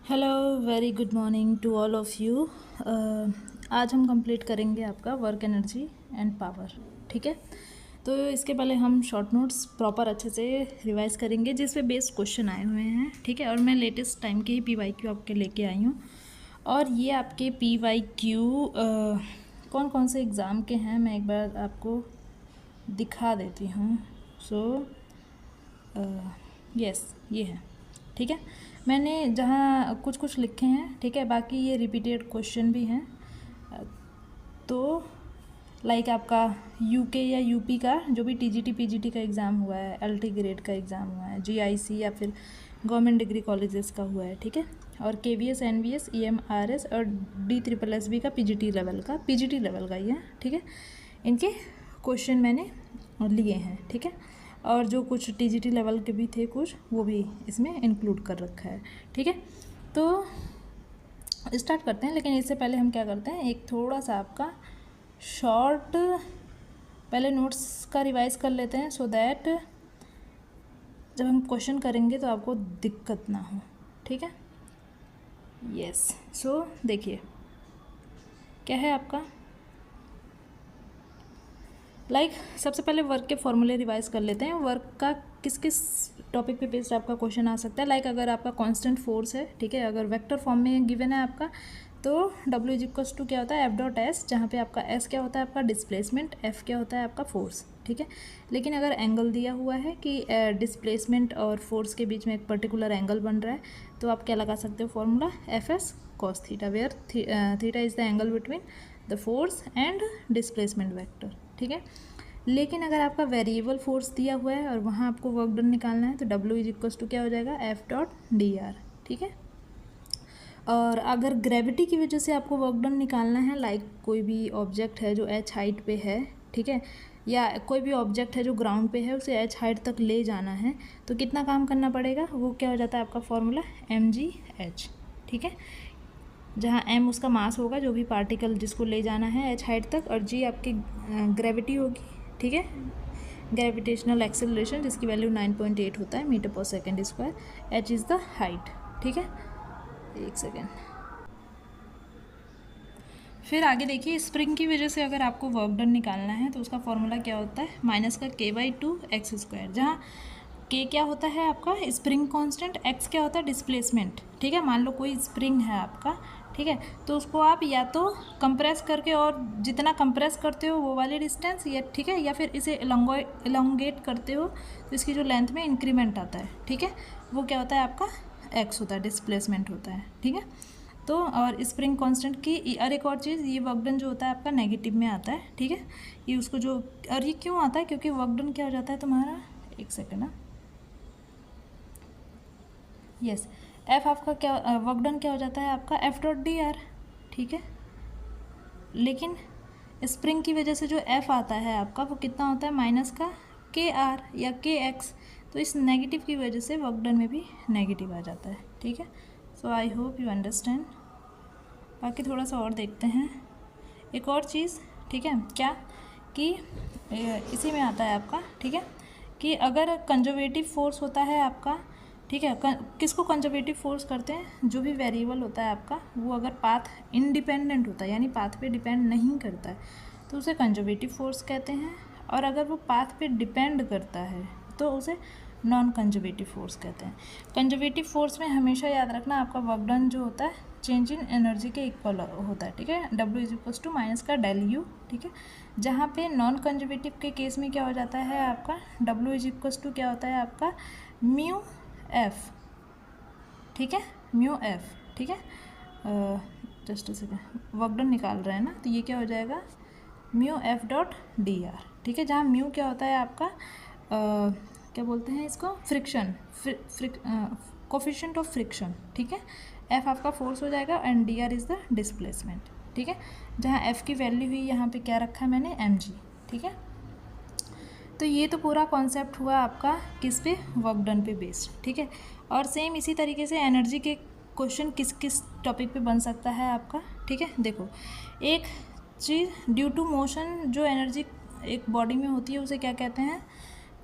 Hello, very good morning to all of you. आज हम complete करेंगे आपका वर्क एनर्जी एंड पावर। ठीक है, तो इसके पहले हम शॉर्ट नोट्स प्रॉपर अच्छे से रिवाइज करेंगे जिस पे बेस्ड क्वेश्चन आए हुए हैं। ठीक है, और मैं लेटेस्ट टाइम के ही PYQ आपके लेके आई हूँ। और ये आपके PYQ कौन कौन से एग्ज़ाम के हैं मैं एक बार आपको दिखा देती हूँ। यस, ये है। ठीक है, मैंने जहाँ कुछ कुछ लिखे हैं, ठीक है, बाकी ये रिपीटेड क्वेश्चन भी हैं। तो लाइक आपका यूके या यूपी का जो भी TGT PGT का एग्ज़ाम हुआ है, LT ग्रेड का एग्ज़ाम हुआ है, GIC या फिर गवर्नमेंट डिग्री कॉलेजेस का हुआ है, ठीक है, और KVS NVS EMRS और DSSSB का PGT लेवल का ही है। ठीक है, इनके क्वेश्चन मैंने लिए हैं। ठीक है, और जो कुछ TGT लेवल के भी थे कुछ, वो भी इसमें इंक्लूड कर रखा है। ठीक है, तो स्टार्ट करते हैं। लेकिन इससे पहले हम क्या करते हैं, एक थोड़ा सा आपका शॉर्ट पहले नोट्स का रिवाइज कर लेते हैं, सो दैट जब हम क्वेश्चन करेंगे तो आपको दिक्कत ना हो। ठीक है, यस। सो देखिए क्या है आपका, सबसे पहले वर्क के फॉर्मूले रिवाइज कर लेते हैं। वर्क का किस किस टॉपिक पे बेस्ड आपका क्वेश्चन आ सकता है। अगर आपका कांस्टेंट फोर्स है, ठीक है, अगर वेक्टर फॉर्म में गिवन है आपका, तो W क्या होता है F.S, जहाँ पे आपका S क्या होता है आपका डिस्प्लेसमेंट, F क्या होता है आपका फोर्स। ठीक है, लेकिन अगर एंगल दिया हुआ है कि डिस्प्लेसमेंट और फोर्स के बीच में एक पर्टिकुलर एंगल बन रहा है, तो आप क्या लगा सकते हो formula FS cos theta, where theta is the angle between the force and displacement vector. ठीक है, लेकिन अगर आपका वेरिएबल फोर्स दिया हुआ है और वहाँ आपको वर्क डन निकालना है, तो W क्या हो जाएगा F.dr। ठीक है, और अगर ग्रेविटी की वजह से आपको वर्क डन निकालना है, कोई भी ऑब्जेक्ट है जो h हाइट पे है, ठीक है, या कोई भी ऑब्जेक्ट है जो ग्राउंड पे है, उसे h हाइट तक ले जाना है, तो कितना काम करना पड़ेगा, वो क्या हो जाता है आपका फॉर्मूला mgh। ठीक है, जहाँ m उसका मास होगा, जो भी पार्टिकल जिसको ले जाना है h हाइट तक, और g आपकी ग्रेविटी होगी। ठीक है, ग्रेविटेशनल एक्सेलरेशन जिसकी वैल्यू 9.8 होता है मीटर पर second square, h is the height. ठीक है, एक सेकेंड। फिर आगे देखिए, स्प्रिंग की वजह से अगर आपको वर्क डन निकालना है तो उसका फॉर्मूला क्या होता है, माइनस का K/2x², जहाँ K क्या होता है आपका स्प्रिंग कांस्टेंट, x क्या होता है डिस्प्लेसमेंट। ठीक है, मान लो कोई स्प्रिंग है आपका, ठीक है, तो उसको आप या तो कंप्रेस करके, और जितना कंप्रेस करते हो वो वाली डिस्टेंस, या ठीक है, या फिर इसे इलोंगेट करते हो तो इसकी जो लेंथ में इंक्रीमेंट आता है, ठीक है, वो क्या होता है आपका x होता है, डिस्प्लेसमेंट होता है। ठीक है, तो और स्प्रिंग कांस्टेंट की और एक और चीज़, ये वर्क डन जो होता है आपका नेगेटिव में आता है। ठीक है, ये उसको जो, और ये क्यों आता है, क्योंकि वर्क डन क्या हो जाता है तुम्हारा, एक सेकेंड ना, यस, एफ आपका क्या वर्क डन क्या हो जाता है आपका F.dr। ठीक है, लेकिन स्प्रिंग की वजह से जो F आता है आपका, वो कितना होता है माइनस का KR या KX, तो इस नेगेटिव की वजह से वर्क डन में भी नेगेटिव आ जाता है। ठीक है, सो आई होप यू अंडरस्टैंड। बाकी थोड़ा सा और देखते हैं एक और चीज़। ठीक है, क्या कि इसी में आता है आपका, ठीक है, कि अगर कंजर्वेटिव फोर्स होता है आपका, ठीक है, किसको कंजर्वेटिव फोर्स करते हैं, जो भी वेरिएबल होता है आपका, वो अगर पाथ इंडिपेंडेंट होता है, यानी पाथ पे डिपेंड नहीं करता है, तो उसे कंजर्वेटिव फोर्स कहते हैं। और अगर वो पाथ पे डिपेंड करता है तो उसे नॉन कंजर्वेटिव फोर्स कहते हैं। कंजर्वेटिव फोर्स में हमेशा याद रखना, आपका वर्क डन जो होता है चेंज इन एनर्जी के इक्वल होता है। ठीक है, W माइनस का ΔU। ठीक है, जहाँ पे नॉन कंजर्वेटिव के केस में क्या हो जाता है आपका, W क्या होता है आपका म्यू एफ। ठीक है, म्यू एफ। ठीक है, जस्ट सेकेंड, वर्क डन निकाल रहे हैं ना, तो ये क्या हो जाएगा म्यू F.dr। ठीक है, जहाँ म्यू क्या होता है आपका क्या बोलते हैं इसको, फ्रिक्शन, कोफिशिएंट ऑफ फ्रिक्शन। ठीक है, F आपका फोर्स हो जाएगा and dr is the displacement. ठीक है, जहाँ F की वैल्यू हुई यहाँ पे क्या रखा है मैंने mg। ठीक है, तो ये तो पूरा कॉन्सेप्ट हुआ आपका किस पे, वर्क डन पे बेस्ड। ठीक है, और सेम इसी तरीके से एनर्जी के क्वेश्चन किस किस टॉपिक पे बन सकता है आपका। ठीक है, देखो एक चीज़, ड्यू टू मोशन जो एनर्जी एक बॉडी में होती है उसे क्या कहते हैं,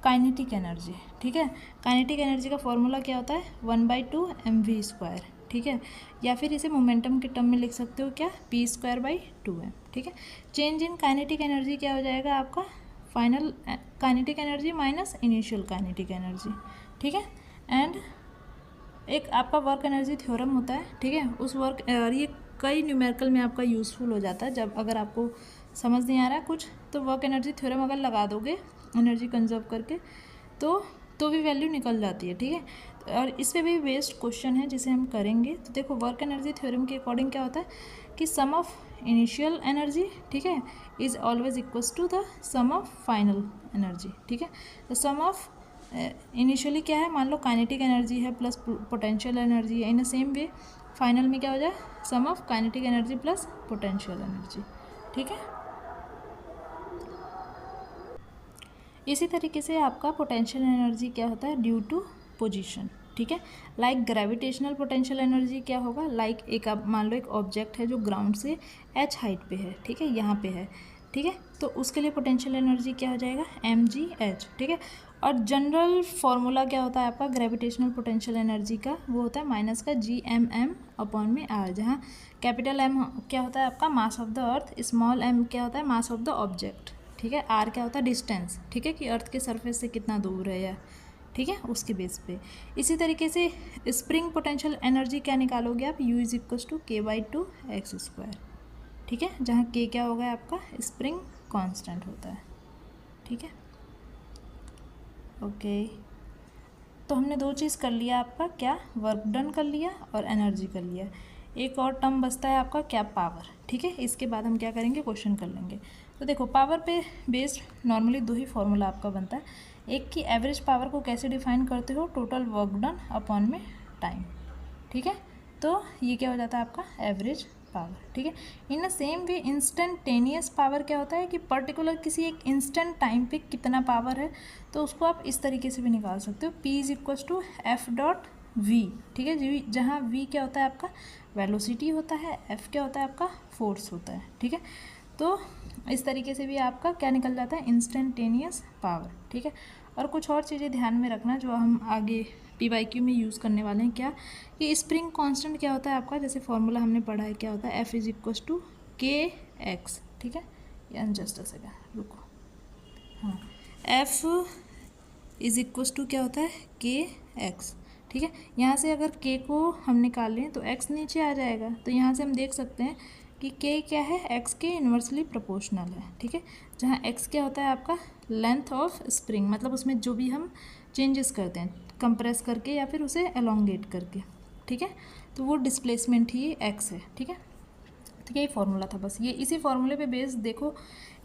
काइनेटिक एनर्जी। ठीक है, काइनेटिक एनर्जी का फॉर्मूला क्या होता है 1/2 mv²। ठीक है, या फिर इसे मोमेंटम के टर्म में लिख सकते हो क्या, p²/2m, ठीक है। चेंज इन काइनेटिक एनर्जी क्या हो जाएगा आपका, final kinetic energy minus initial kinetic energy, ठीक है। एंड एक आपका वर्क एनर्जी थ्योरम होता है, ठीक है, उस वर्क और ये कई न्यूमेरिकल में आपका यूज़फुल हो जाता है। जब अगर आपको समझ नहीं आ रहा है कुछ तो वर्क एनर्जी थ्योरम अगर लगा दोगे एनर्जी कंजर्व करके तो भी वैल्यू निकल जाती है, ठीक है। और इस पे भी बेस्ड क्वेश्चन है जिसे हम करेंगे। तो देखो वर्क एनर्जी थ्योरम के अकॉर्डिंग क्या होता है कि सम ऑफ इनिशियल एनर्जी, ठीक है, is always equals to the sum of final energy, ठीक है। तो सम ऑफ इनिशियली क्या है, मान लो काइनेटिक एनर्जी है प्लस पोटेंशियल एनर्जी है, in the same way final में क्या हो जाए, sum of kinetic energy plus potential energy, ठीक है। इसी तरीके से आपका पोटेंशियल एनर्जी क्या होता है, ड्यू टू पोजीशन, ठीक है। लाइक ग्रेविटेशनल पोटेंशियल एनर्जी क्या होगा, लाइक एक आप मान लो एक ऑब्जेक्ट है जो ग्राउंड से h हाइट पे है, ठीक है, यहाँ पे है, ठीक है, तो उसके लिए पोटेंशियल एनर्जी क्या हो जाएगा, mgh, ठीक है। और जनरल फार्मूला क्या होता है आपका ग्रेविटेशनल पोटेंशियल एनर्जी का, वो होता है माइनस का Gmm/r, जहाँ कैपिटल M क्या होता है आपका mass of the earth, small m क्या होता है मास ऑफ द ऑब्जेक्ट, ठीक है, आर क्या होता है डिस्टेंस, ठीक है, कि अर्थ के सरफेस से कितना दूर है या, ठीक है, उसके बेस पे। इसी तरीके से स्प्रिंग पोटेंशियल एनर्जी क्या निकालोगे आप, U is equals to k/2x², ठीक है, जहाँ k क्या होगा आपका स्प्रिंग कांस्टेंट होता है, ठीक है। ओके, तो हमने दो चीज़ कर लिया आपका, क्या वर्क डन कर लिया और एनर्जी कर लिया। एक और टर्म बचता है आपका क्या, पावर, ठीक है। इसके बाद हम क्या करेंगे, क्वेश्चन कर लेंगे। तो देखो पावर पे बेस्ड नॉर्मली दो ही फॉर्मूला आपका बनता है। एक की एवरेज पावर को कैसे डिफाइन करते हो, टोटल वर्क डन अपॉन में टाइम, ठीक है। तो ये क्या हो जाता है आपका एवरेज पावर, ठीक है। In the same way instantaneous power क्या होता है कि पर्टिकुलर किसी एक इंस्टेंट टाइम पे कितना पावर है, तो उसको आप इस तरीके से भी निकाल सकते हो, P is equals to F.V, ठीक है जी, जहाँ V क्या होता है आपका वेलोसिटी होता है, F क्या होता है आपका फोर्स होता है, ठीक है। तो इस तरीके से भी आपका क्या निकल जाता है इंस्टेंटेनियस पावर, ठीक है। और कुछ और चीज़ें ध्यान में रखना जो हम आगे PYQ में यूज़ करने वाले हैं, क्या कि स्प्रिंग कांस्टेंट क्या होता है आपका, जैसे फॉर्मूला हमने पढ़ा है क्या होता है, F is equals to kx, ठीक है। या जस्ट अ सेकंड रुको, हाँ, F इज इक्वल्स टू क्या होता है kx, ठीक है। यहाँ से अगर k को हम निकाल लें तो x नीचे आ जाएगा, तो यहाँ से हम देख सकते हैं कि k क्या है, x के इन्वर्सली प्रोपोर्शनल है, ठीक है। जहाँ x क्या होता है आपका लेंथ ऑफ स्प्रिंग, मतलब उसमें जो भी हम चेंजेस करते हैं कंप्रेस करके या फिर उसे एलोंगेट करके, ठीक है, तो वो डिस्प्लेसमेंट ही x है, ठीक है। तो यही फॉर्मूला था बस, ये इसी फॉर्मूले पे बेस्ड देखो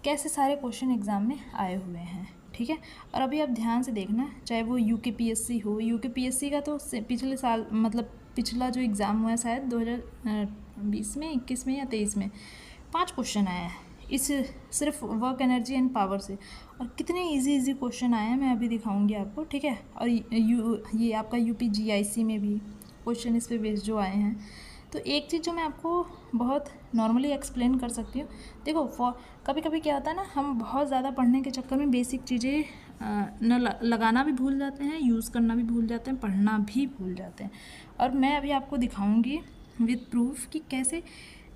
कैसे सारे क्वेश्चन एग्जाम में आए हुए हैं, ठीक है। और अभी आप ध्यान से देखना, चाहे वो UKPSC हो, UKPSC का तो पिछले साल मतलब पिछला जो एग्ज़ाम हुआ है शायद 2020 में, 21 में या 23 में 5 क्वेश्चन आए हैं इस सिर्फ वर्क एनर्जी एंड पावर से, और कितने इजी क्वेश्चन आए हैं मैं अभी दिखाऊंगी आपको, ठीक है। और ये आपका UPGIC में भी क्वेश्चन इस पे बेस्ड जो आए हैं। तो एक चीज़ जो मैं आपको बहुत नॉर्मली एक्सप्लेन कर सकती हूँ, देखो कभी कभी क्या होता है ना, हम बहुत ज़्यादा पढ़ने के चक्कर में बेसिक चीज़ें लगाना भी भूल जाते हैं, यूज़ करना भी भूल जाते हैं, पढ़ना भी भूल जाते हैं। और मैं अभी आपको दिखाऊंगी विद प्रूफ कि कैसे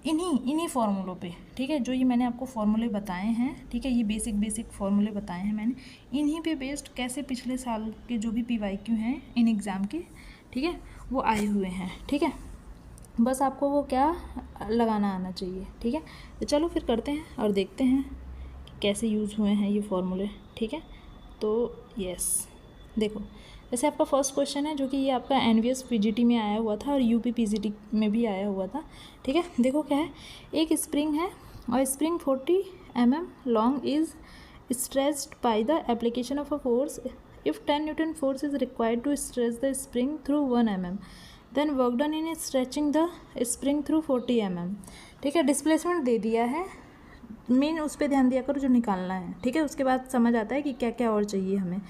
इन्हीं फार्मूलों पे, ठीक है, जो ये मैंने आपको फार्मूले बताए हैं, ठीक है, ये बेसिक फार्मूले बताए हैं मैंने, इन्हीं पे बेस्ड कैसे पिछले साल के जो भी PYQ हैं इन एग्ज़ाम के, ठीक है, वो आए हुए हैं, ठीक है। बस आपको वो क्या लगाना आना चाहिए, ठीक है। तो चलो फिर करते हैं और देखते हैं कि कैसे यूज़ हुए हैं ये फॉर्मूले, ठीक है। तो यस, देखो जैसे आपका फर्स्ट क्वेश्चन है जो कि ये आपका NVS PGT में आया हुआ था और UP PGT में भी आया हुआ था, ठीक है। देखो क्या है, एक स्प्रिंग है और spring 40 mm long is stretched by the application of a force, if 10 Newton force is required to stretch the spring through 1 mm, then work done in stretching the spring through 40 mm, ठीक है। Displacement दे दिया है, main उस पर ध्यान दिया करो जो निकालना है, ठीक है। उसके बाद समझ आता है कि क्या क्या और चाहिए हमें।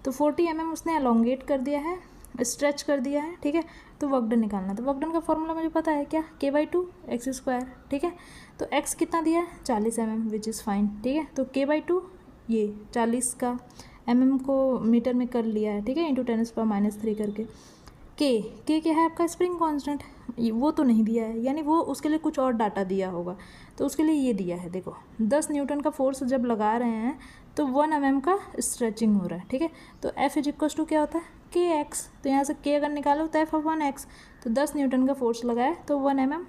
तो 40 mm उसने एलोंगेट कर दिया है, स्ट्रेच कर दिया है, ठीक है। तो वर्क डन निकालना, तो वर्क डन का फॉर्मूला मुझे पता है क्या, k/2x², ठीक है। तो x कितना दिया है 40 mm, विच इज़ फाइन, ठीक है। तो k/2 ये 40 का mm को मीटर में कर लिया है, ठीक है, × 10⁻³ करके। k क्या है आपका स्प्रिंग कांस्टेंट, वो तो नहीं दिया है, यानी वो उसके लिए कुछ और डाटा दिया होगा, तो उसके लिए ये दिया है। देखो 10 न्यूटन का फोर्स जब लगा रहे हैं तो 1 mm का स्ट्रेचिंग हो रहा है, ठीक है। तो F इज इक्वल टू क्या होता है kx, तो यहाँ से k अगर निकालो तो F/1x, तो 10 न्यूटन का फोर्स लगाए तो 1 mm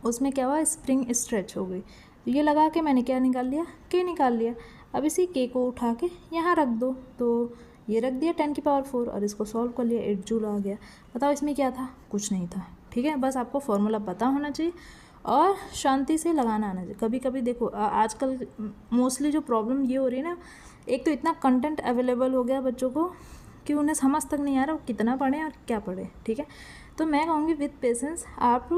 उसमें क्या हुआ, स्प्रिंग स्ट्रेच हो गई। तो ये लगा के मैंने क्या निकाल लिया, k निकाल लिया। अब इसी k को उठा के यहाँ रख दो, तो ये रख दिया 10⁴ और इसको सॉल्व कर लिया, 8 जूल आ गया। बताओ इसमें क्या था, कुछ नहीं था, ठीक है। बस आपको फॉर्मूला पता होना चाहिए और शांति से लगाना आना चाहिए। कभी कभी देखो आजकल मोस्टली जो प्रॉब्लम ये हो रही है ना, एक तो इतना कंटेंट अवेलेबल हो गया बच्चों को कि उन्हें समझ तक नहीं आ रहा वो कितना पढ़ें और क्या पढ़ें, ठीक है। तो मैं कहूँगी विद पेशेंस आप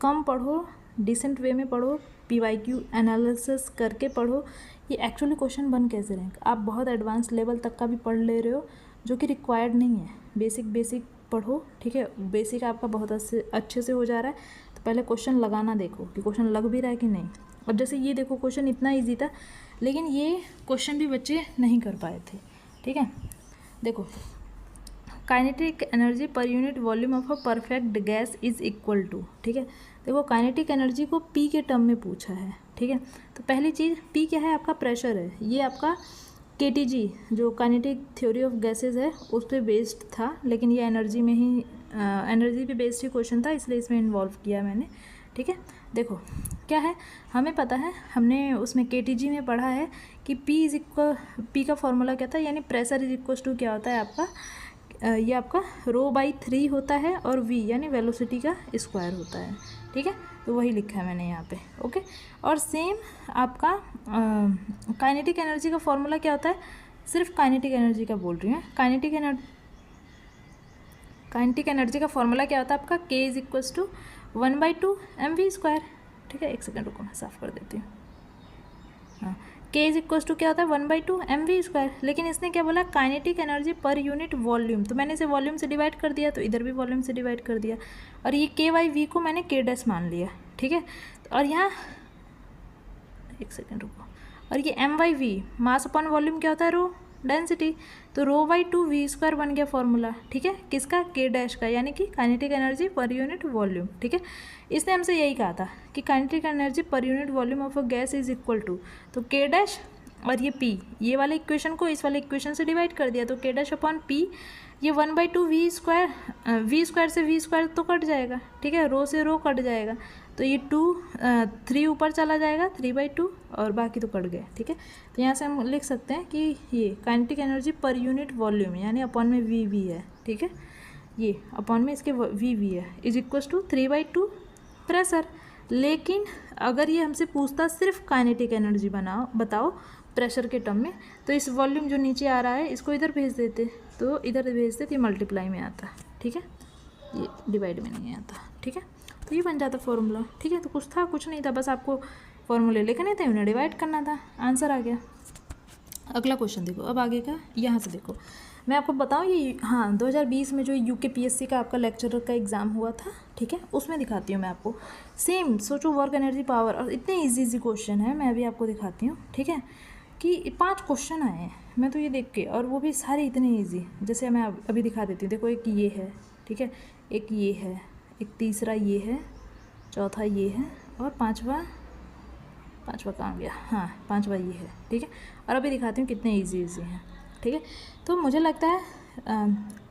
कम पढ़ो, डिसेंट वे में पढ़ो, PYQ एनालिसिस करके पढ़ो। ये एक्चुअली क्वेश्चन बन कैसे रहे हैं, आप बहुत एडवांस लेवल तक का भी पढ़ ले रहे हो जो कि रिक्वायर्ड नहीं है। बेसिक पढ़ो, ठीक है। बेसिक आपका बहुत अच्छे से हो जा रहा है, तो पहले क्वेश्चन लगाना देखो कि क्वेश्चन लग भी रहा है कि नहीं। अब जैसे ये देखो क्वेश्चन इतना ईजी था, लेकिन ये क्वेश्चन भी बच्चे नहीं कर पाए थे, ठीक है। देखो kinetic energy per unit volume of a perfect gas is equal to, ठीक है। देखो काइनेटिक एनर्जी को P के टर्म में पूछा है, ठीक है। तो पहली चीज़ P क्या है, आपका प्रेशर है। ये आपका KTG जो काइनेटिक थ्योरी ऑफ गैसेज है उस पर बेस्ड था, लेकिन ये एनर्जी में ही एनर्जी पे बेस्ड ही क्वेश्चन था, इसलिए इसमें इन्वॉल्व किया मैंने, ठीक है। देखो क्या है, हमें पता है, हमने उसमें KTG में पढ़ा है कि P का फॉर्मूला क्या था, यानी प्रेशर इज इक्वल टू क्या होता है आपका, ये आपका ρ/3 होता है और v यानी वेलोसिटी का स्क्वायर होता है, ठीक है। तो वही लिखा है मैंने यहाँ पे, ओके। और सेम आपका काइनेटिक एनर्जी का फॉर्मूला क्या होता है, सिर्फ काइनेटिक एनर्जी का बोल रही हूँ। काइनेटिक एनर्जी का फॉर्मूला क्या होता है आपका, k is equal to 1/2 mv², ठीक है। एक सेकेंड रुको मैं साफ़ कर देती हूँ। हाँ, k इज इक्वल टू क्या होता है 1/2 mv², लेकिन इसने क्या बोला, kinetic energy per unit volume, तो मैंने इसे वॉल्यूम से डिवाइड कर दिया, तो इधर भी वॉल्यूम से डिवाइड कर दिया, और ये k/v को मैंने k' मान लिया, ठीक है। और यहाँ एक सेकेंड रुको, और ये m/v मास अपॉन वॉल्यूम क्या होता है, रो डेंसिटी, तो ρ/2 v² बन गया फॉर्मूला, ठीक है। किसका, k' का, यानी कि kinetic energy per unit volume, ठीक है। इसने हमसे यही कहा था कि kinetic energy per unit volume of a gas is equal to, तो k' और ये p, ये वाले इक्वेशन को इस वाले इक्वेशन से डिवाइड कर दिया, तो k'/p, ये 1/2 v² से v² तो कट जाएगा, ठीक है, रो से रो कट जाएगा, तो ये 3 ऊपर चला जाएगा 3/2 और बाकी तो कट गए, ठीक है। तो यहाँ से हम लिख सकते हैं कि ये kinetic energy per unit volume यानी अपॉन में v है, ठीक है। ये अपॉन में इसके v है इज इक्वल टू 3/2 प्रेशर। लेकिन अगर ये हमसे पूछता सिर्फ काइनेटिक एनर्जी बताओ प्रेशर के टर्म में, तो इस वॉल्यूम जो नीचे आ रहा है इसको इधर भेज देते, तो इधर भेजते तो ये मल्टीप्लाई में आता, ठीक है, ये डिवाइड में नहीं आता, ठीक है। तो ये बन जाता फॉर्मूला, ठीक है। तो कुछ नहीं था, बस आपको फॉर्मूले लिखने थे, उन्हें डिवाइड करना था, आंसर आ गया। अगला क्वेश्चन देखो, अब आगे का यहाँ से देखो, मैं आपको बताऊँ ये, हाँ 2020 में जो UKPSC का आपका लेक्चरर का एग्ज़ाम हुआ था, ठीक है, उसमें दिखाती हूँ मैं आपको। सेम सोचो, वर्क एनर्जी पावर, और इतने इजी क्वेश्चन है, मैं अभी आपको दिखाती हूँ, ठीक है, कि 5 क्वेश्चन आए हैं, मैं तो ये देख के, और वो भी सारे इतने ईजी, जैसे मैं अभी दिखा देती हूँ। देखो एक ये है, ठीक है, एक ये है, एक तीसरा ये है, चौथा ये है, और पांचवा कहाँ गया, हाँ 5वां ये है, ठीक है। और अभी दिखाती हूँ कितने इजी हैं, ठीक है। तो मुझे लगता है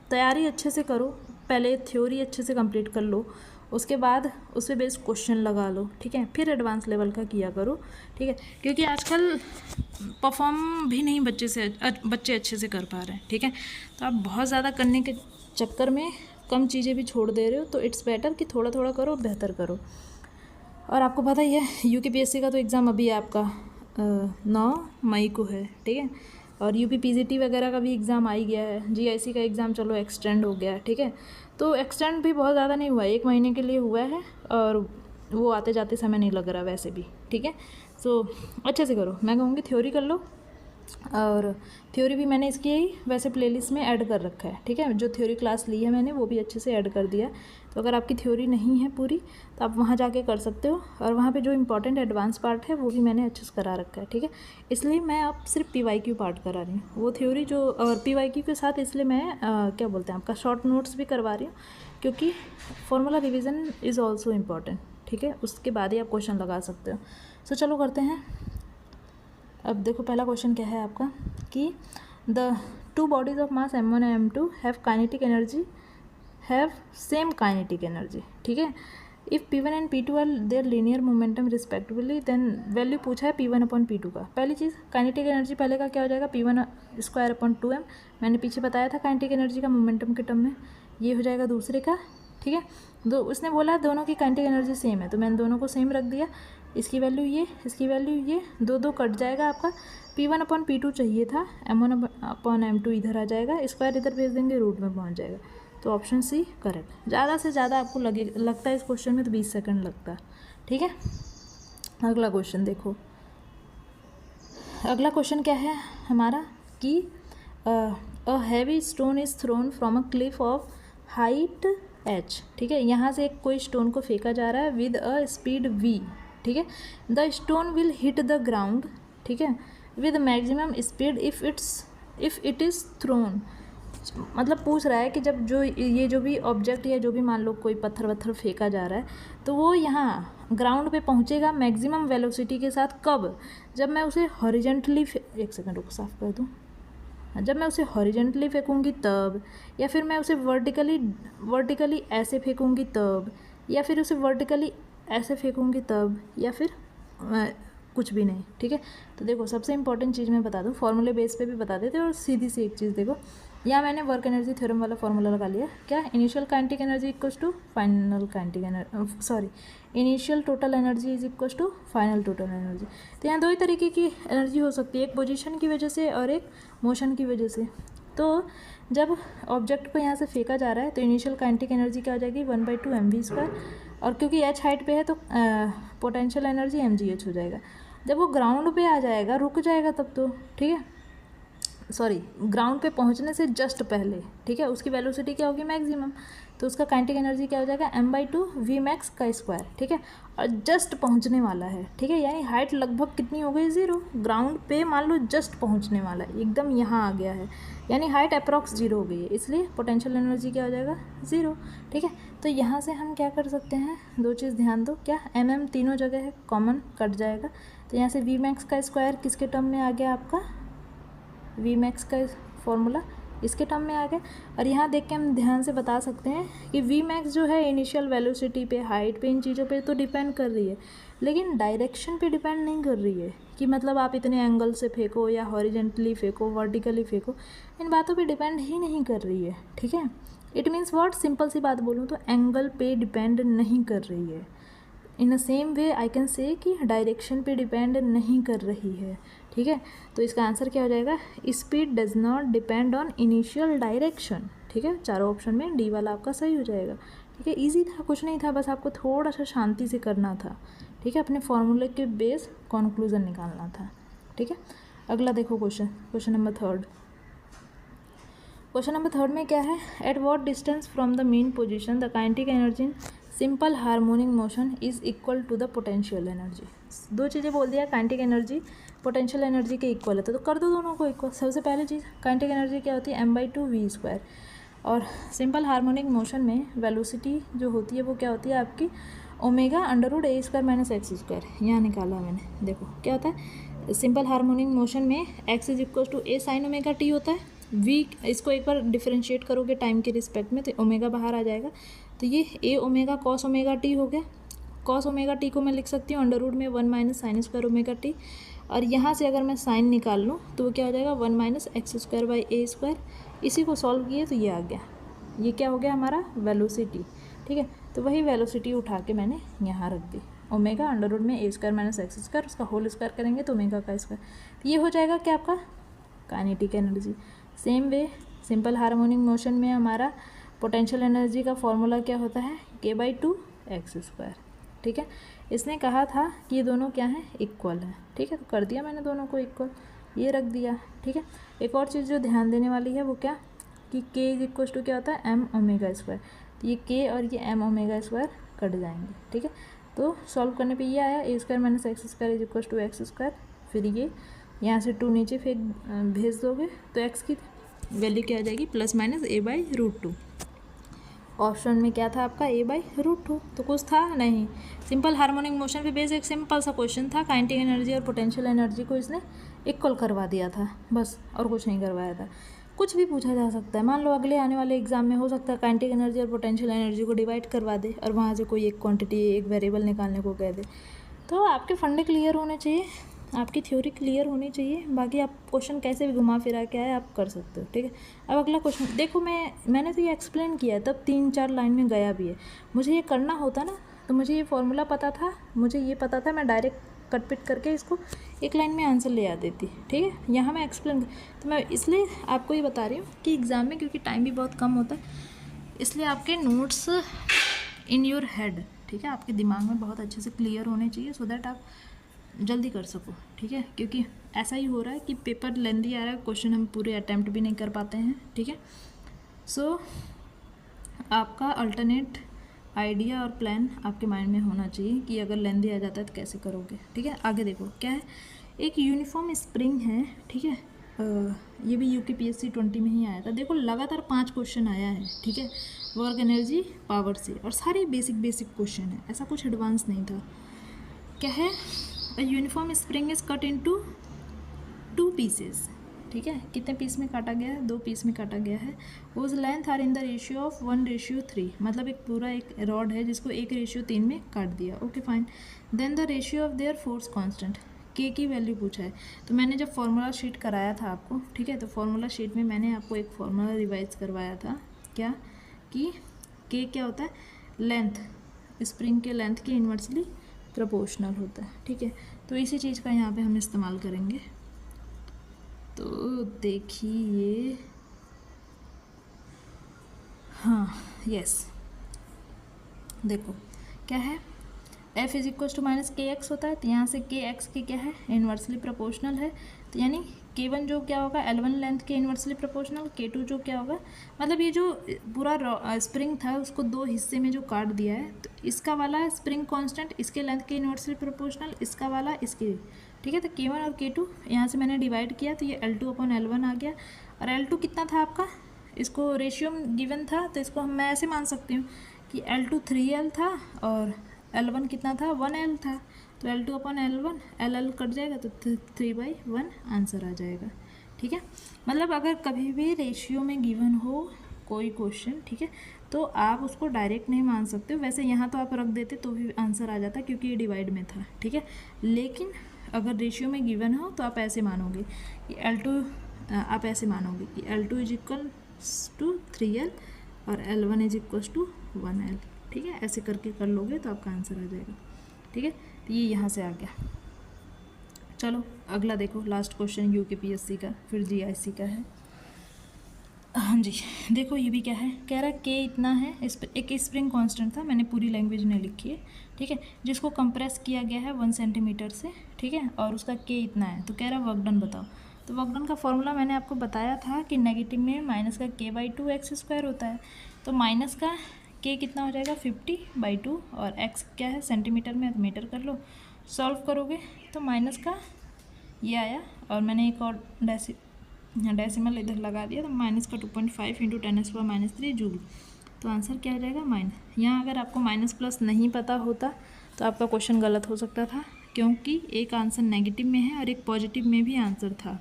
तैयारी अच्छे से करो, पहले थ्योरी अच्छे से कंप्लीट कर लो, उसके बाद उस पर बेस्ड क्वेश्चन लगा लो, ठीक है, फिर एडवांस लेवल का किया करो, ठीक है। क्योंकि आजकल परफॉर्म भी नहीं बच्चे अच्छे से कर पा रहे हैं, ठीक है। तो आप बहुत ज़्यादा करने के चक्कर में कम चीज़ें भी छोड़ दे रहे हो, तो इट्स बेटर कि थोड़ा थोड़ा करो, बेहतर करो। और आपको पता ही है UKPSC का तो एग्ज़ाम अभी आपका 9 मई को है, ठीक है। और UPPGT वगैरह का भी एग्ज़ाम आ ही गया है, GIC का एग्ज़ाम चलो एक्सटेंड हो गया, ठीक है। तो एक्सटेंड भी बहुत ज़्यादा नहीं हुआ है, 1 महीने के लिए हुआ है, और वो आते जाते समय नहीं लग रहा वैसे भी, ठीक है। सो अच्छे से करो, मैं कहूँगी थ्योरी कर लो, और थ्योरी भी मैंने इसकी वैसे प्लेलिस्ट में ऐड कर रखा है, ठीक है। जो थ्योरी क्लास ली है मैंने वो भी अच्छे से ऐड कर दिया। तो अगर आपकी थ्योरी नहीं है पूरी तो आप वहाँ जाके कर सकते हो, और वहाँ पे जो इंपॉर्टेंट एडवांस पार्ट है वो भी मैंने अच्छे से करा रखा है, ठीक है। इसलिए मैं अब सिर्फ PYQ पार्ट करा रही हूँ, वो थ्योरी जो और PYQ के साथ, इसलिए मैं क्या बोलते हैं आपका शॉर्ट नोट्स भी करवा रही हूँ, क्योंकि formula revision is also important, ठीक है। उसके बाद ही आप क्वेश्चन लगा सकते हो। सो चलो करते हैं। अब देखो पहला क्वेश्चन क्या है आपका कि the two bodies of mass M1 and M2 have kinetic energy, have same kinetic energy, ठीक है। If P1 and P2 are their linear momentum respectively, then value पूछा है P1/P2 का। पहली चीज़ काइनेटिक एनर्जी पहले का क्या हो जाएगा, P1² मैंने पीछे बताया था काइनेटिक एनर्जी का मोमेंटम के टर्म में, ये हो जाएगा दूसरे का, ठीक है। दो उसने बोला दोनों की काइनेटिक एनर्जी सेम है, तो मैंने दोनों को सेम रख दिया। इसकी वैल्यू ये, इसकी वैल्यू ये, दो कट जाएगा आपका। P1/P2 चाहिए था, M1/M2 इधर आ जाएगा, स्क्वायर इधर भेज देंगे, रूट में पहुंच जाएगा। तो ऑप्शन सी करेक्ट। ज़्यादा से ज़्यादा आपको लगता है इस क्वेश्चन में तो 20 सेकंड लगता है, ठीक है। अगला क्वेश्चन देखो, अगला क्वेश्चन क्या है हमारा कि a heavy stone is thrown from a cliff of height h, ठीक है। यहाँ से एक कोई स्टोन को फेंका जा रहा है विद अ स्पीड v, ठीक है। The stone will hit the ground, ठीक है, with maximum speed if it is thrown. मतलब पूछ रहा है कि जब जो भी ऑब्जेक्ट या जो भी मान लो कोई पत्थर वत्थर फेंका जा रहा है तो वो यहाँ ग्राउंड पे पहुँचेगा मैक्सिमम वेलोसिटी के साथ कब, जब मैं उसे हॉरिजेंटली एक सेकंड रुक साफ कर दूँ, जब मैं उसे हॉरिजेंटली फेंकूँगी तब, या फिर मैं उसे वर्टिकली ऐसे फेंकूँगी तब, या फिर उसे वर्टिकली ऐसे फेंकूँगी तब, या फिर कुछ भी नहीं, ठीक है। तो देखो सबसे इंपॉर्टेंट चीज़ मैं बता दूँ, फॉर्मूले बेस पे भी बता देते और सीधी सी एक चीज़ देखो, यहाँ मैंने वर्क एनर्जी थ्योरम वाला फॉर्मूला लगा लिया। क्या, initial kinetic energy equals to final kinetic energy, sorry initial total energy is equals to final total energy. तो यहाँ दो ही तरीके की एनर्जी हो सकती है, एक पोजीशन की वजह से और एक मोशन की वजह से। तो जब ऑब्जेक्ट को यहाँ से फेंका जा रहा है तो इनिशियल काइनेटिक एनर्जी क्या हो जाएगी 1/2 mv², और क्योंकि h हाइट पे है तो पोटेंशियल एनर्जी mgh हो जाएगा। जब वो ग्राउंड पे आ जाएगा, रुक जाएगा तब तो, ठीक है, सॉरी ग्राउंड पे पहुंचने से जस्ट पहले, ठीक है, उसकी वेलोसिटी क्या होगी मैक्सिमम, तो उसका काइनेटिक एनर्जी क्या हो जाएगा m/2 vmax का स्क्वायर, ठीक है। और जस्ट पहुंचने वाला है, ठीक है, यानी हाइट लगभग कितनी हो गई 0, ग्राउंड पे मान लो जस्ट पहुंचने वाला है, एकदम यहाँ आ गया है, यानी हाइट अप्रॉक्स 0 हो गई है, इसलिए पोटेंशियल एनर्जी क्या हो जाएगा 0, ठीक है। तो यहाँ से हम क्या कर सकते हैं, दो चीज़ ध्यान दो, क्या mm तीनों जगह है, कॉमन कट जाएगा, तो यहाँ से vmax का स्क्वायर किसके टर्म में आ गया आपका, vmax का फॉर्मूला इसके टर्म में आ गया। और यहाँ देख के हम ध्यान से बता सकते हैं कि vmax जो है इनिशियल वेलोसिटी पे, हाइट पे, इन चीज़ों पे तो डिपेंड कर रही है, लेकिन डायरेक्शन पे डिपेंड नहीं कर रही है, कि मतलब आप इतने एंगल से फेंको या हॉरिजेंटली फेंको, वर्टिकली फेंको, इन बातों पे डिपेंड ही नहीं कर रही है, ठीक है। इट मीन्स व्हाट, सिंपल सी बात बोलूँ तो एंगल पे डिपेंड नहीं कर रही है। In the same way I can say कि डायरेक्शन पे डिपेंड नहीं कर रही है, ठीक है। तो इसका आंसर क्या हो जाएगा, speed does not depend on initial direction, ठीक है। चारों ऑप्शन में डी वाला आपका सही हो जाएगा, ठीक है। इजी था, कुछ नहीं था, बस आपको थोड़ा सा शांति से करना था, ठीक है, अपने फॉर्मूले के बेस कंक्लूजन निकालना था, ठीक है। अगला देखो क्वेश्चन नंबर 3। क्वेश्चन नंबर 3 में क्या है, at what distance from the mean position the kinetic energy in simple harmonic motion is equal to the potential energy. दो चीज़ें बोल दिया, काइनेटिक एनर्जी पोटेंशियल एनर्जी के इक्वल है, तो कर दो दोनों को इक्वल। सबसे पहली चीज़ काइनेटिक एनर्जी क्या होती है m/2 v², और सिंपल हार्मोनिक मोशन में वेलोसिटी जो होती है वो क्या होती है आपकी ω√a² - x², यहाँ निकाला मैंने, देखो क्या होता है सिंपल हार्मोनिक मोशन में x is equal to a sin ωt होता है, v इसको एक बार डिफरेंशिएट करोगे टाइम के रिस्पेक्ट में तो ओमेगा बाहर आ जाएगा, तो ये a ω cos ωt हो गया। cos ωt को मैं लिख सकती हूँ √1 - sin²ωt, और यहाँ से अगर मैं साइन निकाल लूँ तो वो क्या हो जाएगा 1 - x²/a²। इसी को सॉल्व किए तो ये आ गया, ये क्या हो गया हमारा वेलोसिटी, ठीक है। तो वही वेलोसिटी उठा के मैंने यहाँ रख दी, ओमेगा √a² - x², उसका होल स्क्वायर करेंगे तो ओमेगा का स्क्वायर, तो ये हो जाएगा क्या आपका kinetic energy. Same way simple harmonic motion में हमारा पोटेंशियल एनर्जी का फॉर्मूला क्या होता है k/2 x², ठीक है। इसने कहा था कि ये दोनों क्या हैं इक्वल है, ठीक है, तो कर दिया मैंने दोनों को इक्वल, ये रख दिया, ठीक है। एक और चीज़ जो ध्यान देने वाली है वो क्या, कि k इज इक्वल टू क्या होता है, एम ओमेगा स्क्वायर। तो ये k और ये एम ओमेगा स्क्वायर कट जाएंगे, ठीक है। तो सॉल्व करने पे ये आया a square minus x square is equal to x square. फिर ये यहाँ से 2 नीचे फेंक भेज दोगे तो x की वैल्यू क्या आ जाएगी, प्लस माइनस a/√2। ऑप्शन में क्या था आपका, a/√2। तो कुछ था नहीं, सिंपल हार्मोनिक मोशन पे बेस्ड एक सिंपल सा क्वेश्चन था। काइनेटिक एनर्जी और पोटेंशियल एनर्जी को इसने इक्वल करवा दिया था बस, और कुछ नहीं करवाया था। कुछ भी पूछा जा सकता है, मान लो अगले आने वाले एग्जाम में हो सकता है काइनेटिक एनर्जी और पोटेंशियल एनर्जी को डिवाइड करवा दे और वहाँ से कोई एक क्वांटिटी, एक वेरिएबल निकालने को कह दे। तो आपके फंडे क्लियर होने चाहिए, आपकी थ्योरी क्लियर होनी चाहिए, बाकी आप क्वेश्चन कैसे भी घुमा फिरा के आए आप कर सकते हो, ठीक है। अब अगला क्वेश्चन देखो, मैंने तो ये एक्सप्लेन किया है, तब 3-4 लाइन में गया भी है। मुझे ये करना होता ना तो मुझे ये फॉर्मूला पता था, मुझे ये पता था, मैं डायरेक्ट कट पिट करके इसको एक लाइन में आंसर ले आ देती, ठीक है। यहाँ मैं एक्सप्लेन, तो मैं इसलिए आपको ये बता रही हूँ कि एग्ज़ाम में क्योंकि टाइम भी बहुत कम होता है, इसलिए आपके नोट्स इन योर हेड, ठीक है, आपके दिमाग में बहुत अच्छे से क्लियर होने चाहिए, सो दैट आप जल्दी कर सको, ठीक है। क्योंकि ऐसा ही हो रहा है कि पेपर लेंदी आ रहा है, क्वेश्चन हम पूरे अटैम्प्ट भी नहीं कर पाते हैं, ठीक है। सो आपका अल्टरनेट आइडिया और प्लान आपके माइंड में होना चाहिए कि अगर लेंदी आ जाता है तो कैसे करोगे, ठीक है। आगे देखो क्या है, एक यूनिफॉर्म स्प्रिंग है, ठीक है। ये भी UPSC 20 में ही आया था। देखो लगातार 5 क्वेश्चन आया है, ठीक है, वर्क एनर्जी पावर से, और सारे बेसिक क्वेश्चन है, ऐसा कुछ एडवांस नहीं था। क्या है, a uniform spring is cut into 2 pieces, ठीक है। कितने पीस में काटा गया है, 2 पीस में काटा गया है। उस length are in the ratio of 1:3, मतलब एक पूरा एक रॉड है जिसको 1:3 में काट दिया, okay fine. Then the ratio of their force constant, K की वैल्यू पूछा है। तो मैंने जब फॉर्मूला शीट कराया था आपको, ठीक है, तो फॉर्मूला शीट में मैंने आपको एक फॉर्मूला रिवाइज करवाया था, क्या कि के क्या होता है, लेंथ, स्प्रिंग के लेंथ के इन्वर्सली प्रोपोर्शनल होता है, ठीक है। तो इसी चीज़ का यहाँ पे हम इस्तेमाल करेंगे। तो देखिए, हाँ यस, देखो क्या है, F is equal to minus KX होता है, तो यहाँ से KX की क्या है, इन्वर्सली प्रोपोर्शनल है। तो यानी K1 जो क्या होगा, L1 लेंथ के इन्वर्सली प्रोपोर्शनल, K2 जो क्या होगा, मतलब ये जो पूरा स्प्रिंग था उसको 2 हिस्से में जो काट दिया है, तो इसका वाला स्प्रिंग कांस्टेंट इसके लेंथ के इन्वर्सली प्रोपोर्शनल, इसका वाला इसके, ठीक है। तो K1 और K2 यहाँ से मैंने डिवाइड किया तो ये L2/L1 आ गया। और L2 कितना था आपका, इसको रेशियो गिवन था, तो इसको मैं ऐसे मान सकती हूँ कि L2 3L था और L1 कितना था, 1L था। तो L2/L1, LL कट जाएगा तो 3/1 आंसर आ जाएगा, ठीक है। मतलब अगर कभी भी रेशियो में गिवन हो कोई क्वेश्चन, ठीक है, तो आप उसको डायरेक्ट नहीं मान सकते हो। वैसे यहाँ तो आप रख देते तो भी आंसर आ जाता क्योंकि ये डिवाइड में था, ठीक है। लेकिन अगर रेशियो में गिवन हो तो आप ऐसे मानोगे कि L2, आप ऐसे मानोगे कि L2 is equal to 3L और L1 is equal to 1L, ठीक है। ऐसे करके कर लोगे तो आपका आंसर आ जाएगा, ठीक है। तो ये यहाँ से आ गया। चलो अगला देखो, लास्ट क्वेश्चन UPSC का, फिर GIC का है। हाँ जी, देखो ये भी क्या है, कह रहा है K इतना है, इस पर एक स्प्रिंग कांस्टेंट था, मैंने पूरी लैंग्वेज में लिखी है, ठीक है, जिसको कंप्रेस किया गया है 1 सेंटीमीटर से, ठीक है, और उसका K इतना है। तो कह रहा है वर्क डन बताओ। तो वर्क डन का फॉर्मूला मैंने आपको बताया था कि नेगेटिव में माइनस का K/2x² होता है। तो माइनस का K कितना हो जाएगा, 50/2, और x क्या है सेंटीमीटर में, तो मीटर कर लो। सॉल्व करोगे तो माइनस का ये आया, और मैंने एक और डेसिमल इधर लगा दिया, तो माइनस का 2.5 × 10⁻³ जूल। तो आंसर क्या आ जाएगा, माइनस। यहाँ अगर आपको माइनस प्लस नहीं पता होता तो आपका क्वेश्चन गलत हो सकता था, क्योंकि एक आंसर नेगेटिव में है और एक पॉजिटिव में भी आंसर था।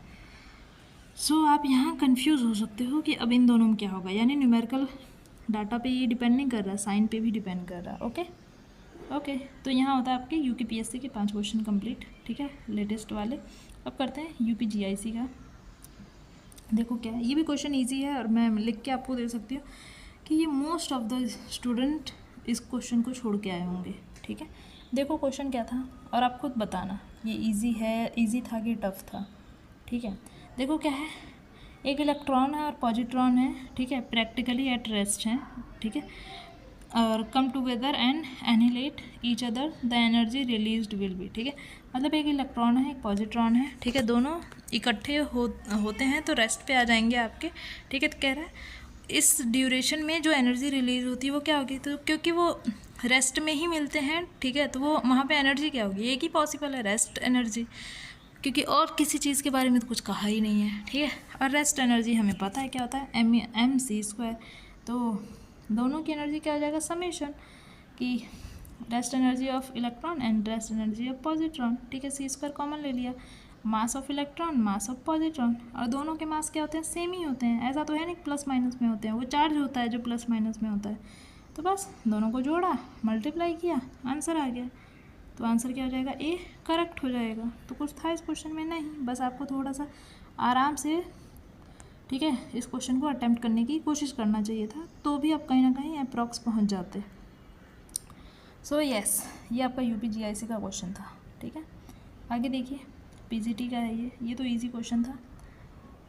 सो आप यहाँ कंफ्यूज हो सकते हो कि अब इन दोनों में क्या होगा, यानी न्यूमेरिकल डाटा पे ये डिपेंड नहीं कर रहा, साइन पे भी डिपेंड कर रहा। ओके। तो यहाँ होता है आपके UPSC के 5 क्वेश्चन कंप्लीट, ठीक है, लेटेस्ट वाले। अब करते हैं UPGIC का। देखो क्या है, ये भी क्वेश्चन इजी है और मैं लिख के आपको दे सकती हूँ कि ये मोस्ट ऑफ द स्टूडेंट इस क्वेश्चन को छोड़ के आए होंगे, ठीक है। देखो क्वेश्चन क्या था और आप खुद बताना ये इजी है, इजी था कि टफ था, ठीक है। देखो क्या है, एक इलेक्ट्रॉन है और पॉजिट्रॉन है, ठीक है, प्रैक्टिकली एट रेस्ट हैं, ठीक है। और come together and annihilate each other the energy released will be, ठीक है। मतलब एक इलेक्ट्रॉन है, एक पॉजिट्रॉन है, ठीक है, दोनों इकट्ठे होते हैं तो रेस्ट पे आ जाएंगे आपके, ठीक है। तो कह रहा है इस ड्यूरेशन में जो एनर्जी रिलीज होती है वो क्या होगी, तो क्योंकि वो रेस्ट में ही मिलते हैं, ठीक है, तो वो वहाँ पे एनर्जी क्या होगी, एक ही पॉसिबल है, रेस्ट एनर्जी, क्योंकि और किसी चीज़ के बारे में तो कुछ कहा ही नहीं है, ठीक है। और रेस्ट एनर्जी हमें पता है क्या होता है, mc²। तो दोनों की एनर्जी क्या हो जाएगा, समेशन, कि rest energy of electron and rest energy of positron, ठीक है। c² कॉमन ले लिया, mass of electron, mass of positron, और दोनों के मास क्या होते हैं, सेम ही होते हैं, ऐसा तो है नहीं प्लस माइनस में होते हैं, वो चार्ज होता है जो प्लस माइनस में होता है। तो बस दोनों को जोड़ा, मल्टीप्लाई किया, आंसर आ गया। तो आंसर क्या हो जाएगा, ए करेक्ट हो जाएगा। तो कुछ था इस क्वेश्चन में नहीं, बस आपको थोड़ा सा आराम से, ठीक है, इस क्वेश्चन को अटेम्प्ट करने की कोशिश करना चाहिए था, तो भी आप कहीं ना कहीं अप्रॉक्स पहुंच जाते। सो यस, ये आपका UPGIC का क्वेश्चन था, ठीक है। आगे देखिए, PGT का है ये तो इजी क्वेश्चन था।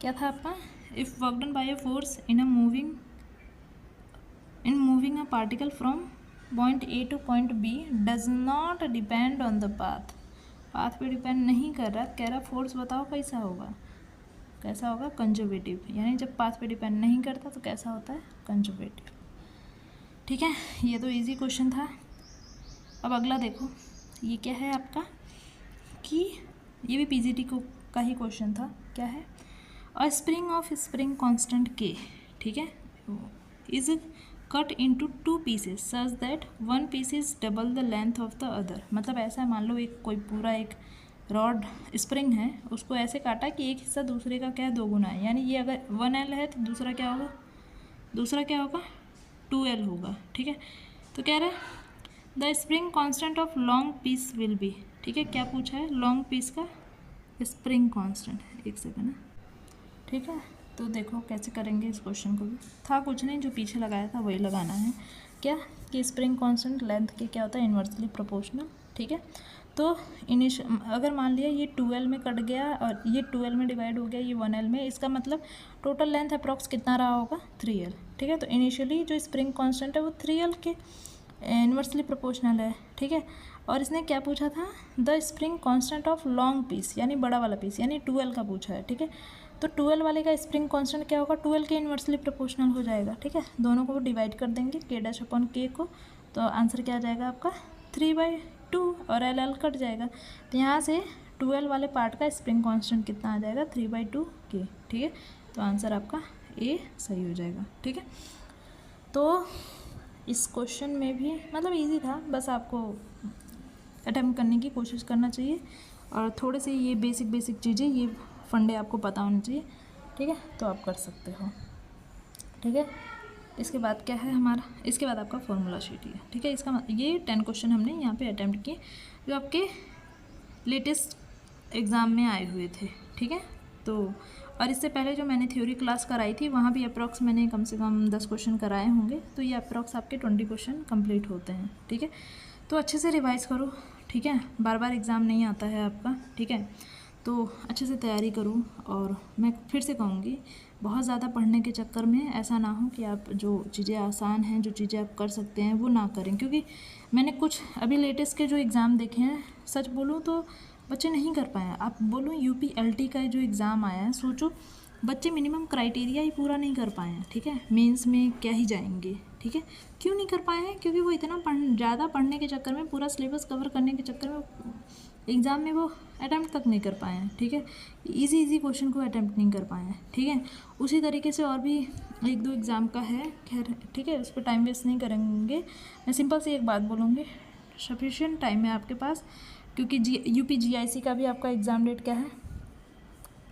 क्या था आपका, if work done by a force in moving a particle from point A two point B does not depend on the path पे डिपेंड नहीं कर रहा, कह रहा फोर्स बताओ कैसा होगा, कंजर्वेटिव, यानी जब पाथ पे डिपेंड नहीं करता तो कैसा होता है, कंजर्वेटिव, ठीक है। ये तो इजी क्वेश्चन था। अब अगला देखो, ये क्या है आपका, कि ये भी PGT का ही क्वेश्चन था। क्या है, a spring of spring constant K, ठीक है, is cut into 2 pieces such that 1 piece is double the length of the other. मतलब ऐसा मान लो एक कोई पूरा एक रॉड स्प्रिंग है, उसको ऐसे काटा कि एक हिस्सा दूसरे का क्या है, 2 गुना है, यानी ये अगर 1L है तो दूसरा क्या होगा, 2L होगा, ठीक है। तो कह रहा है the spring constant of long piece will be, ठीक है, क्या पूछा है, लॉन्ग पीस का स्प्रिंग कांस्टेंट, एक सेकंड, ठीक है। तो देखो कैसे करेंगे इस क्वेश्चन को, भी था कुछ नहीं, जो पीछे लगाया था वही लगाना है। क्या कि स्प्रिंग कांस्टेंट लेंथ के क्या होता है, इन्वर्सली प्रोपोर्शनल, ठीक है। तो अगर मान लिया ये 2L में कट गया और ये 2L में डिवाइड हो गया ये 1L में, इसका मतलब टोटल लेंथ अप्रॉक्स कितना रहा होगा, 3L, ठीक है। तो इनिशियली जो स्प्रिंग कांस्टेंट है वो 3L के इन्वर्सली प्रोपोर्शनल है, ठीक है। और इसने क्या पूछा था, the spring constant of long piece, यानी बड़ा वाला पीस, यानी 2L का पूछा है, ठीक है। तो 2L वाले का स्प्रिंग कांस्टेंट क्या होगा, 2L के इन्वर्सली प्रोपोर्शनल हो जाएगा, ठीक है। दोनों को डिवाइड कर देंगे K' को, तो आंसर क्या आ जाएगा आपका 3/2, और LL कट जाएगा, तो यहाँ से 2L वाले पार्ट का स्प्रिंग कांस्टेंट कितना आ जाएगा, 3/2K, ठीक है। तो आंसर आपका A सही हो जाएगा, ठीक है। तो इस क्वेश्चन में भी मतलब इजी था, बस आपको अटेम्प्ट करने की कोशिश करना चाहिए, और थोड़े से ये बेसिक चीज़ें, ये फंडे आपको पता होने चाहिए, ठीक है, तो आप कर सकते हो, ठीक है। इसके बाद क्या है हमारा, इसके बाद आपका फॉर्मूला शीट है, ठीक है। इसका ये 10 क्वेश्चन हमने यहाँ पे अटेम्प्ट किए जो आपके लेटेस्ट एग्ज़ाम में आए हुए थे, ठीक है। तो और इससे पहले जो मैंने थ्योरी क्लास कराई थी वहाँ भी अप्रॉक्स मैंने कम से कम 10 क्वेश्चन कराए होंगे, तो ये अप्रॉक्स आपके 20 क्वेश्चन कंप्लीट होते हैं, ठीक है। तो अच्छे से रिवाइज़ करो, ठीक है, बार बार एग्ज़ाम नहीं आता है आपका, ठीक है। तो अच्छे से तैयारी करो, और मैं फिर से कहूँगी बहुत ज़्यादा पढ़ने के चक्कर में ऐसा ना हो कि आप जो चीज़ें आसान हैं, जो चीज़ें आप कर सकते हैं वो ना करें, क्योंकि मैंने कुछ अभी लेटेस्ट के जो एग्ज़ाम देखे हैं, सच बोलूँ तो बच्चे नहीं कर पाए हैं। आप बोलो UPLT का जो एग्ज़ाम आया है, सोचो बच्चे मिनिमम क्राइटेरिया ही पूरा नहीं कर पाए हैं, ठीक है, मेंस में क्या ही जाएंगे, ठीक है। क्यों नहीं कर पाए हैं, क्योंकि वो इतना ज़्यादा पढ़ने के चक्कर में, पूरा सिलेबस कवर करने के चक्कर में एग्ज़ाम में वो अटैम्प्ट तक नहीं कर पाए हैं, ठीक है। इजी क्वेश्चन को अटैम्प्ट नहीं कर पाए हैं, ठीक है। उसी तरीके से और भी 1-2 एग्ज़ाम का है, खैर ठीक है, उस पर टाइम वेस्ट नहीं करेंगे। मैं सिंपल सी एक बात बोलूँगी, सफिशिएंट टाइम है आपके पास, क्योंकि UPGIC का भी आपका एग्ज़ाम डेट क्या है,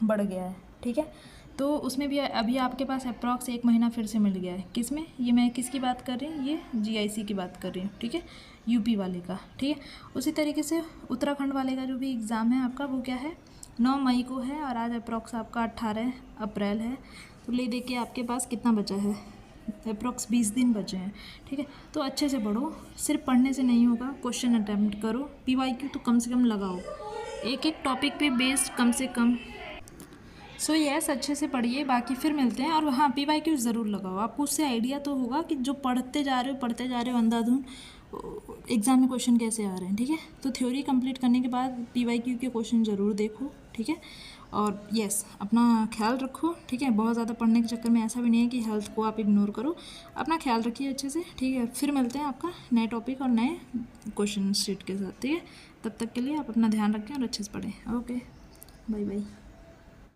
बढ़ गया है, ठीक है। तो उसमें भी अभी आपके पास अप्रॉक्स 1 महीना फिर से मिल गया है, किस में, ये मैं किसकी बात कर रही हूँ, ये GIC की बात कर रही हूँ, ठीक है, UP वाले का, ठीक है। उसी तरीके से उत्तराखंड वाले का जो भी एग्ज़ाम है आपका, वो क्या है, 9 मई को है, और आज अप्रॉक्स आपका 18 अप्रैल है। तो ले दे के आपके पास कितना बचा है, अप्रॉक्स 20 दिन बचे हैं, ठीक है। तो अच्छे से पढ़ो, सिर्फ पढ़ने से नहीं होगा, क्वेश्चन अटैम्प्ट करो, PYQ तो कम से कम लगाओ, एक टॉपिक पे बेस्ड कम से कम सो यस, अच्छे से पढ़िए, बाकी फिर मिलते हैं। और हाँ, PYQ ज़रूर लगाओ, आपको उससे आइडिया तो होगा कि जो पढ़ते जा रहे हो अंधाधुन एग्ज़ाम में क्वेश्चन कैसे आ रहे हैं। ठीक है, तो थ्योरी कंप्लीट करने के बाद PYQ के क्वेश्चन ज़रूर देखो। ठीक है, और यस, अपना ख्याल रखो। ठीक है, बहुत ज़्यादा पढ़ने के चक्कर में ऐसा भी नहीं है कि हेल्थ को आप इग्नोर करो। अपना ख्याल रखिए अच्छे से। ठीक है, फिर मिलते हैं आपका नए टॉपिक और नए क्वेश्चन शीट के साथ। ठीक है, तब तक के लिए आप अपना ध्यान रखें और अच्छे से पढ़ें। Okay, bye bye.